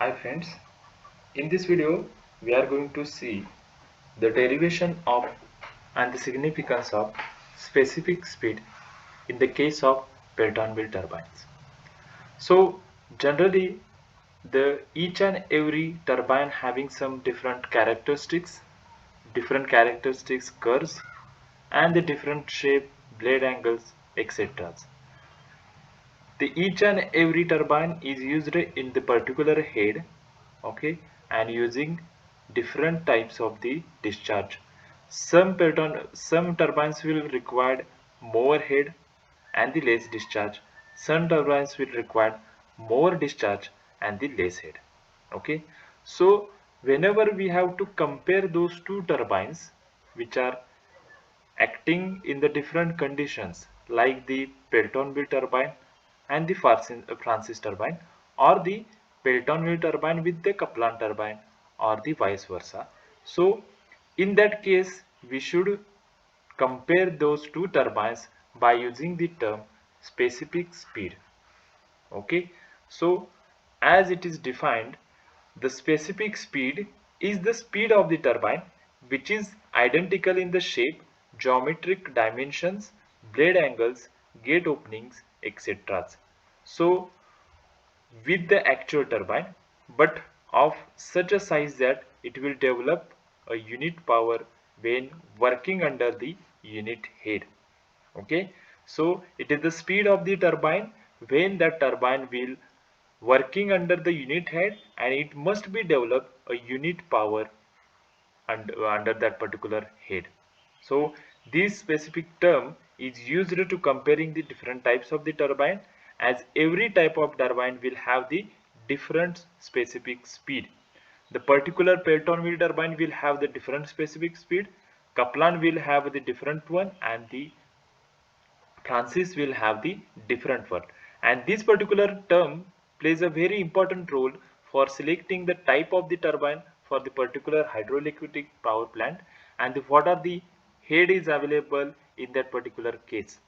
Hi friends, in this video we are going to see the derivation of and the significance of specific speed in the case of Pelton-wheel turbines. So generally the each and every turbine having some different characteristics curves and the different shape, blade angles, etc. The each and every turbine is used in the particular head, okay, and using different types of the discharge. Some turbines will require more head and the less discharge. Some turbines will require more discharge and the less head. Okay, so whenever we have to compare those two turbines which are acting in the different conditions like the Pelton-wheel turbine and the Francis turbine, or the Pelton-wheel turbine with the Kaplan turbine, or the vice versa. So in that case we should compare those two turbines by using the term specific speed. Okay, so as it is defined, the specific speed is the speed of the turbine which is identical in the shape, geometric dimensions, blade angles, gate openings, etc. So with the actual turbine, but of such a size that it will develop a unit power when working under the unit head. Okay, so it is the speed of the turbine when the turbine will working under the unit head, and it must be develop a unit power under that particular head. So this specific term is used to comparing the different types of the turbine, as every type of turbine will have the different specific speed. The particular Pelton wheel turbine will have the different specific speed, Kaplan will have the different one, and the Francis will have the different one. And this particular term plays a very important role for selecting the type of the turbine for the particular hydroelectric power plant, and what are the head is available in that particular case.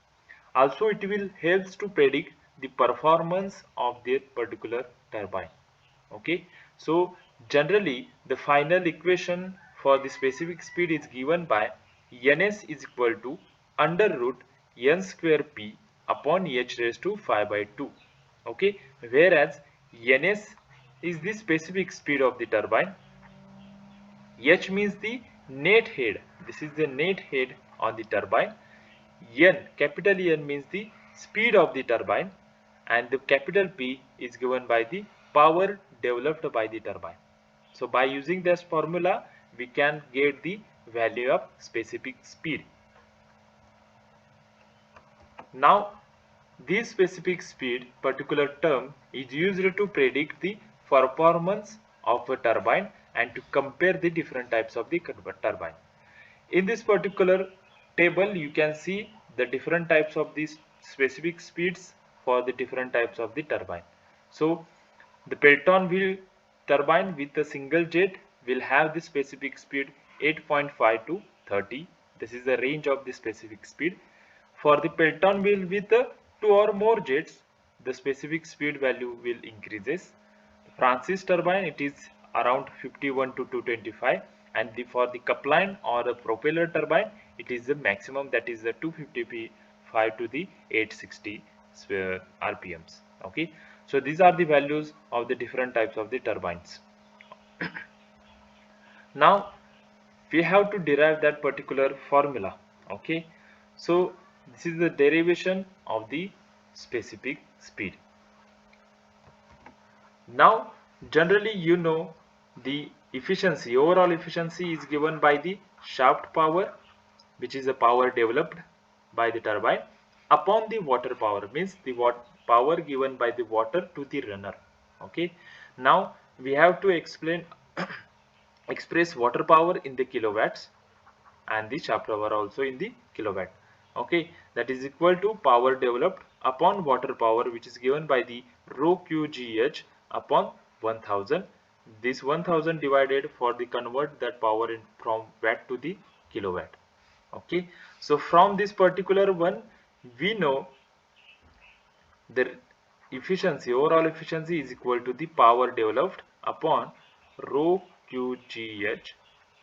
Also it will helps to predict the performance of that particular turbine. Okay, so generally the final equation for the specific speed is given by ns is equal to under root n square p upon h raised to 5 by 2. Okay, whereas ns is the specific speed of the turbine, h means the net head, this is the net head on the turbine, n capital N means the speed of the turbine, and the capital P is given by the power developed by the turbine. So by using this formula we can get the value of specific speed. Now this specific speed particular term is used to predict the performance of a turbine and to compare the different types of the turbine. In this particular table you can see the different types of these specific speeds for the different types of the turbine. So the Pelton wheel turbine with a single jet will have the specific speed 8.5 to 30. This is the range of the specific speed. For the Pelton wheel with two or more jets, the specific speed value will increases. Francis turbine it is around 51 to 225, and for the Kaplan or a propeller turbine it is the maximum, that is the 255 to the 860 rpms. Okay, so these are the values of the different types of the turbines. Now we have to derive that particular formula. Okay, so this is the derivation of the specific speed. Now generally you know the efficiency, overall efficiency is given by the shaft power, which is the power developed by the turbine, upon the water power, means the power given by the water to the runner. Okay, now we have to explain express water power in the kilowatts and the shaft power also in the kilowatt. Okay, that is equal to power developed upon water power, which is given by the rho qgh upon 1000. This 1000 divided for the convert that power in from watt to the kilowatt. Okay, so from this particular one we know the efficiency, overall efficiency is equal to the power developed upon rho QGH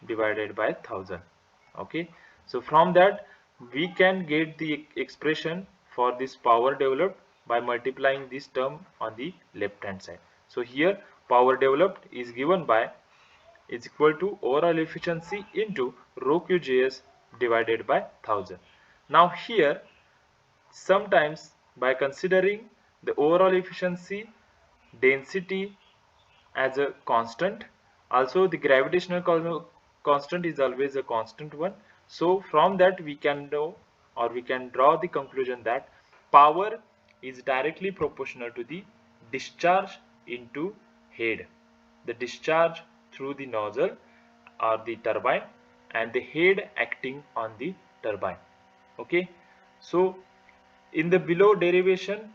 divided by 1000. Okay, so from that we can get the expression for this power developed by multiplying this term on the left hand side. So here power developed is given by is equal to overall efficiency into rho QGS divided by 1000. Now here sometimes by considering the overall efficiency density as a constant, also the gravitational constant is always a constant one. So from that we can know or we can draw the conclusion that power is directly proportional to the discharge into head, the discharge through the nozzle or the turbine and the head acting on the turbine. Okay, so in the below derivation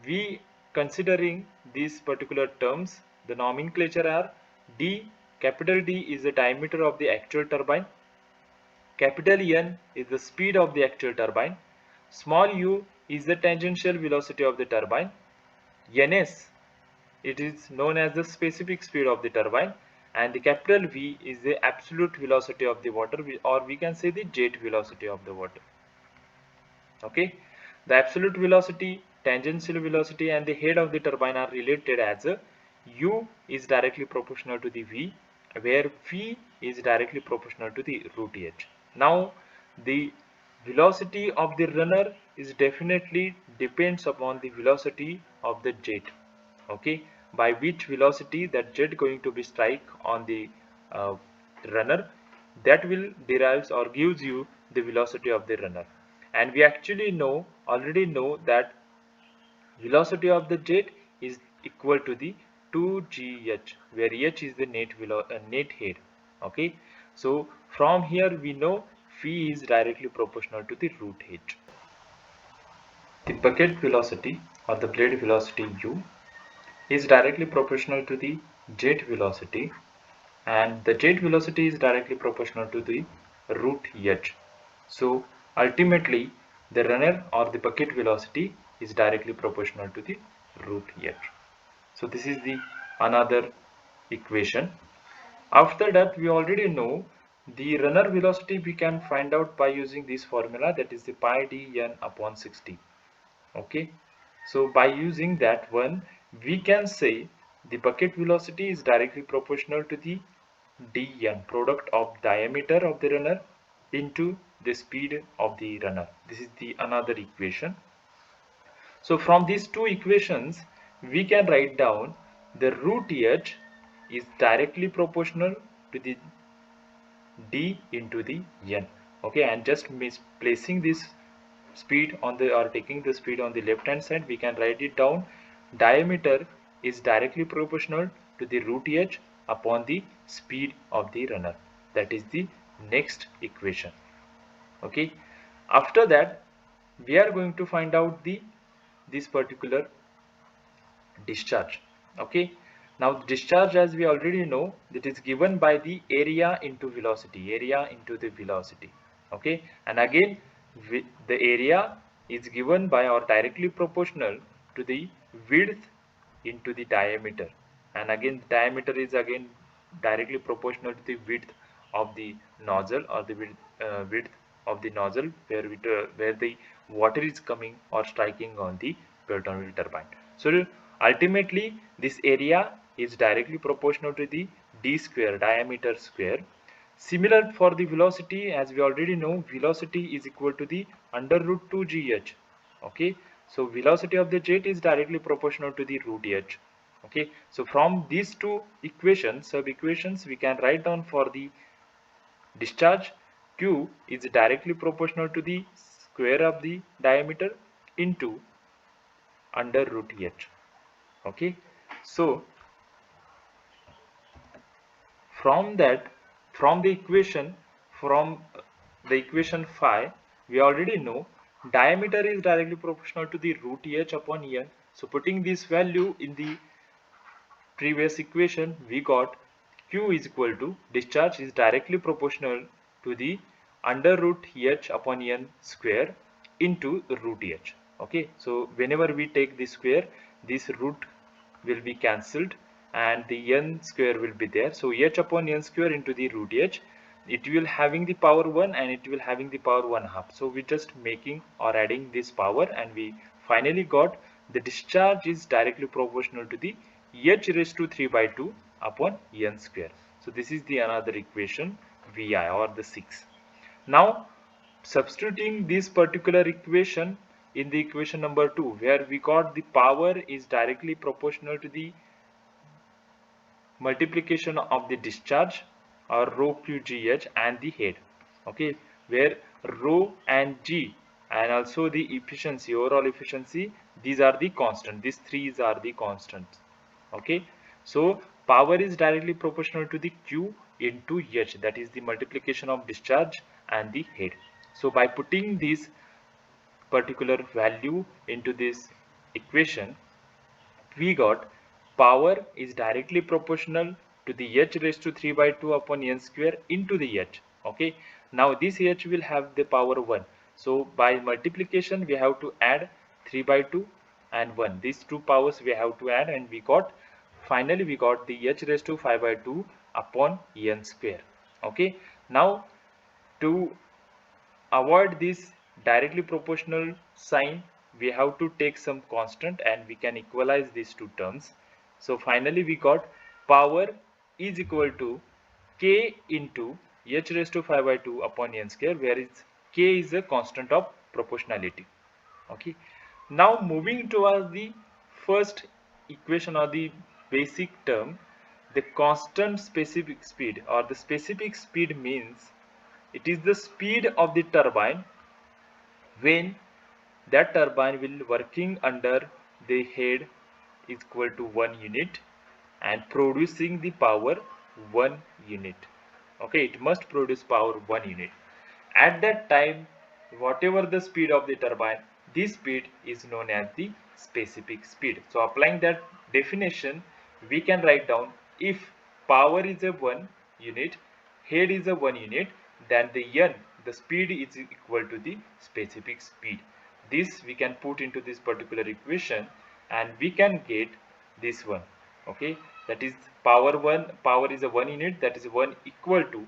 we considering these particular terms, the nomenclature are D, capital D is the diameter of the actual turbine, capital N is the speed of the actual turbine, small u is the tangential velocity of the turbine, Ns it is known as the specific speed of the turbine, and the capital V is the absolute velocity of the water, or we can say the jet velocity of the water. Okay, the absolute velocity, tangential velocity and the head of the turbine are related as a u is directly proportional to the v, where v is directly proportional to the root h. Now the velocity of the runner is definitely depends upon the velocity of the jet. Okay, by which velocity that jet going to be strike on the uh, runner, that will derives or gives you the velocity of the runner. And we actually already know that velocity of the jet is equal to the 2gh, where h is the net head. Okay, so from here we know v is directly proportional to the root h. The bucket velocity or the blade velocity u is directly proportional to the jet velocity, and the jet velocity is directly proportional to the root h. So ultimately the runner or the bucket velocity is directly proportional to the root h. So this is the another equation. After that we already know the runner velocity we can find out by using this formula, that is the pi d n upon 60. Okay, so by using that one we can say the bucket velocity is directly proportional to the dn, product of diameter of the runner into the speed of the runner. This is the another equation. So from these two equations we can write down the root h is directly proportional to the d into the n. Okay, and just misplacing this speed on the or taking the speed on the left hand side, we can write it down, diameter is directly proportional to the root h upon the speed of the runner. That is the next equation. Okay, after that we are going to find out this particular discharge. Okay, now discharge, as we already know, that is given by the area into velocity. Okay, and again the area is given by or directly proportional to the width into the diameter, and again the diameter is again directly proportional to the width of the nozzle or the width of the nozzle where the water is coming or striking on the Pelton wheel turbine. So ultimately this area is directly proportional to the d square, diameter square. Similar for the velocity, as we already know, velocity is equal to the under root 2 gh. Okay, so velocity of the jet is directly proportional to the root h. Okay, so from these two equations, sub equations, we can write down for the discharge, q is directly proportional to the square of the diameter into under root h. Okay, so from that, from the equation, from the equation 5, we already know diameter is directly proportional to the root h upon n. So putting this value in the previous equation, we got q is equal to discharge is directly proportional to the under root h upon n square into root h. Okay, so whenever we take the square, this root will be cancelled and the n square will be there. So h upon n square into the root h, it will having the power 1 and it will having the power 1/2. So we just making or adding this power, and we finally got the discharge is directly proportional to the h raised to 3/2 upon n square. So this is the another equation Vi, or the 6. Now substituting this particular equation in the equation number 2, where we got the power is directly proportional to the multiplication of the discharge, or rho q g h, and the head. Okay, where rho and g and also the efficiency, overall efficiency, these are the constant, these three are the constants. Okay, so power is directly proportional to the q into h, that is the multiplication of discharge and the head. So by putting this particular value into this equation, we got power is directly proportional to the h raised to 3/2 upon n square into the h. Okay, now this h will have the power 1, so by multiplication we have to add 3/2 and 1, these two powers we have to add, and we got finally we got the h raised to 5/2 upon n square. Okay, now to avoid this directly proportional sign, we have to take some constant and we can equalize these two terms. So finally we got power is equal to k into h raised to 5/2 upon n square, where is k is a constant of proportionality. Okay, now moving towards the first equation, or the basic term, the constant specific speed, or the specific speed means it is the speed of the turbine when that turbine will working under the head is equal to 1 unit and producing the power 1 unit. Okay, it must produce power 1 unit. At that time, whatever the speed of the turbine, this speed is known as the specific speed. So applying that definition, we can write down, if power is a 1 unit, head is a 1 unit, then the n, the speed, is equal to the specific speed. This we can put into this particular equation and we can get this one. Okay, that is power is a 1 unit, that is 1 equal to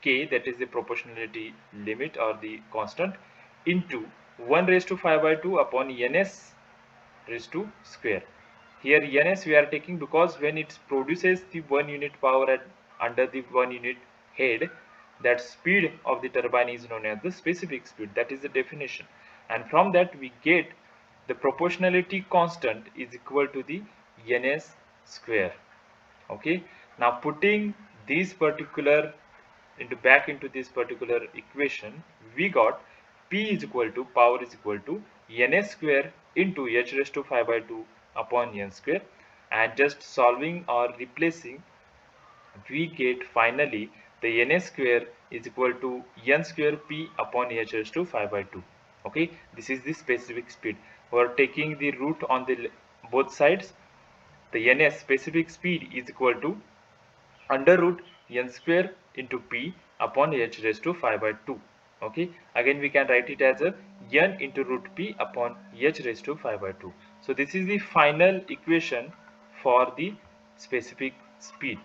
k, that is the proportionality limit or the constant, into 1 raised to 5/2 upon ns raised to square. Here ns we are taking because when it produces the 1 unit power under the 1 unit head, that speed of the turbine is known as the specific speed. That is the definition, and from that we get the proportionality constant is equal to the ns square. Okay, now putting this particular back into this particular equation, we got p is equal to power is equal to ns square into h raised to 5/2 upon n square, and just solving or replacing, we get finally the ns square is equal to n square p upon h raised to 5/2. Okay, this is the specific speed. We are taking the root on the both sides. The ns specific speed is equal to under root n square into p upon h raised to 5/2. Okay, again we can write it as a n into root p upon h raised to 5/2. So this is the final equation for the specific speed.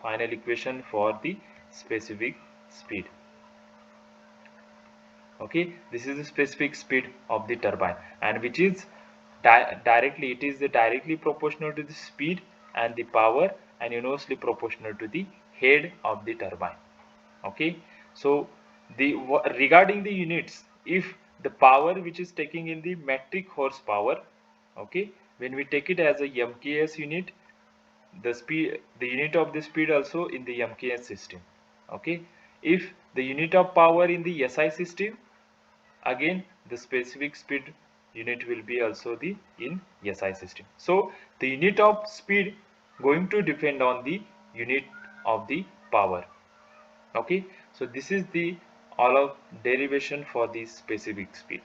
Final equation for the specific speed. Okay, this is the specific speed of the turbine, and which is directly, it is directly proportional to the speed and the power, and inversely proportional to the head of the turbine. Okay, so the regarding the units, if the power which is taking in the metric horsepower, okay, when we take it as a mks unit, the speed, the unit of the speed also in the mks system. Okay, if the unit of power in the SI system, again the specific speed unit will be also the in SI system. So the unit of speed going to depend on the unit of the power. Okay, so this is the all of derivation for the specific speed.